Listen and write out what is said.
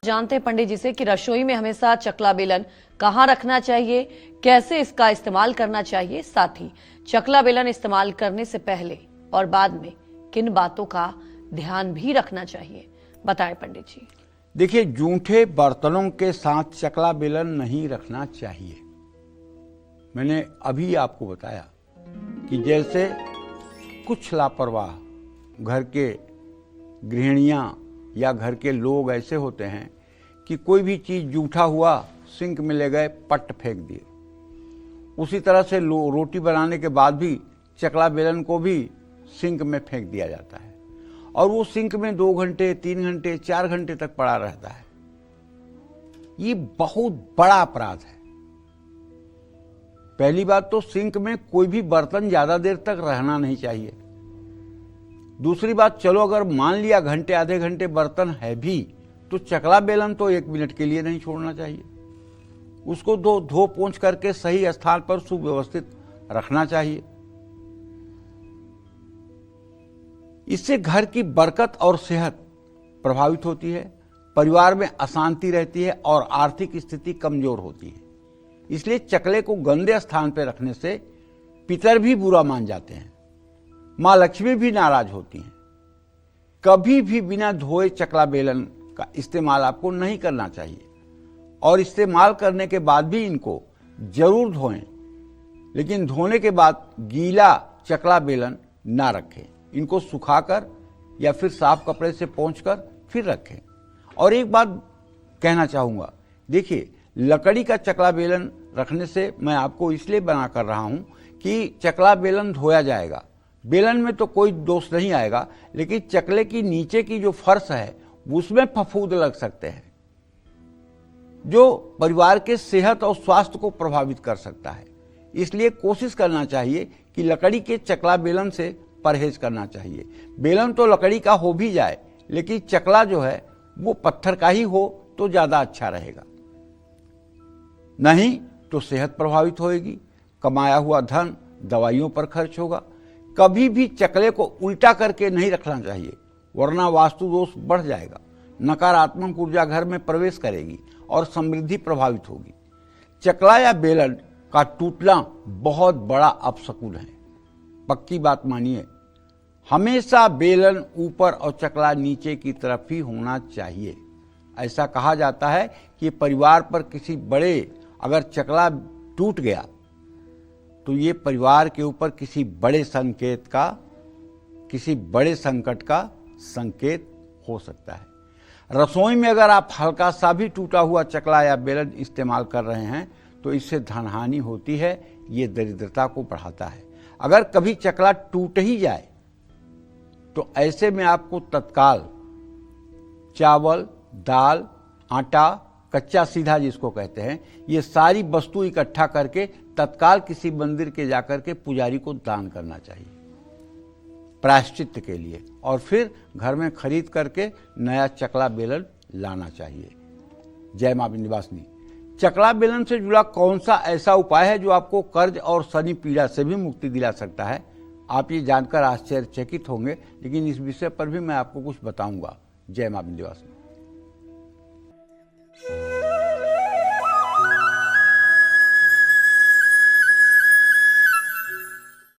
जानते हैं पंडित जी से कि रसोई में हमेशा चकला बेलन कहाँ रखना चाहिए, कैसे इसका इस्तेमाल करना चाहिए, साथ ही चकला बेलन इस्तेमाल करने से पहले और बाद में किन बातों का ध्यान भी रखना चाहिए, बताएं पंडित जी। देखिए, जूठे बर्तनों के साथ चकला बेलन नहीं रखना चाहिए। मैंने अभी आपको बताया कि जैसे कुछ लापरवाह घर के गृहिणियां या घर के लोग ऐसे होते हैं कि कोई भी चीज़ जूठा हुआ सिंक में ले गए, पट फेंक दिए। उसी तरह से रोटी बनाने के बाद भी चकला बेलन को भी सिंक में फेंक दिया जाता है और वो सिंक में 2 घंटे, 3 घंटे, 4 घंटे तक पड़ा रहता है। ये बहुत बड़ा अपराध है। पहली बात तो सिंक में कोई भी बर्तन ज्यादा देर तक रहना नहीं चाहिए। दूसरी बात, चलो अगर मान लिया घंटे आधे घंटे बर्तन है भी, तो चकला बेलन तो 1 मिनट के लिए नहीं छोड़ना चाहिए। उसको धो पोंछ करके सही स्थान पर सुव्यवस्थित रखना चाहिए। इससे घर की बरकत और सेहत प्रभावित होती है, परिवार में अशांति रहती है और आर्थिक स्थिति कमजोर होती है। इसलिए चकले को गंदे स्थान पर रखने से पितर भी बुरा मान जाते हैं, मां लक्ष्मी भी नाराज होती हैं। कभी भी बिना धोए चकला बेलन का इस्तेमाल आपको नहीं करना चाहिए और इस्तेमाल करने के बाद भी इनको जरूर धोएं, लेकिन धोने के बाद गीला चकला बेलन ना रखें। इनको सुखाकर या फिर साफ कपड़े से पोंछकर फिर रखें। और एक बात कहना चाहूंगा, देखिए, लकड़ी का चकला बेलन रखने से मैं आपको इसलिए बना कर रहा हूं कि चकला बेलन धोया जाएगा, बेलन में तो कोई दोष नहीं आएगा, लेकिन चकले की नीचे की जो फर्श है उसमें फफूंद लग सकते हैं, जो परिवार के सेहत और स्वास्थ्य को प्रभावित कर सकता है। इसलिए कोशिश करना चाहिए कि लकड़ी के चकला बेलन से परहेज करना चाहिए। बेलन तो लकड़ी का हो भी जाए, लेकिन चकला जो है वो पत्थर का ही हो तो ज्यादा अच्छा रहेगा, नहीं तो सेहत प्रभावित होगी, कमाया हुआ धन दवाइयों पर खर्च होगा। कभी भी चकले को उल्टा करके नहीं रखना चाहिए, वरना वास्तु दोष बढ़ जाएगा, नकारात्मक ऊर्जा घर में प्रवेश करेगी और समृद्धि प्रभावित होगी। चकला या बेलन का टूटना बहुत बड़ा अपशकुन है। पक्की बात मानिए, हमेशा बेलन ऊपर और चकला नीचे की तरफ ही होना चाहिए। ऐसा कहा जाता है कि परिवार पर किसी बड़े अगर चकला टूट गया तो ये परिवार के ऊपर किसी बड़े संकेत का, किसी बड़े संकट का संकेत हो सकता है। रसोई में अगर आप हल्का सा भी टूटा हुआ चकला या बेलन इस्तेमाल कर रहे हैं तो इससे धनहानि होती है, ये दरिद्रता को बढ़ाता है। अगर कभी चकला टूट ही जाए तो ऐसे में आपको तत्काल चावल, दाल, आटा, कच्चा सीधा जिसको कहते हैं, ये सारी वस्तु इकट्ठा करके तत्काल किसी मंदिर के जाकर के पुजारी को दान करना चाहिए प्रायश्चित के लिए, और फिर घर में खरीद करके नया चकला बेलन लाना चाहिए। जय मां विंध्यवासिनी। चकला बेलन से जुड़ा कौन सा ऐसा उपाय है जो आपको कर्ज और शनि पीड़ा से भी मुक्ति दिला सकता है? आप ये जानकर आश्चर्यचकित होंगे, लेकिन इस विषय पर भी मैं आपको कुछ बताऊंगा। जय मां विंध्यवासिनी।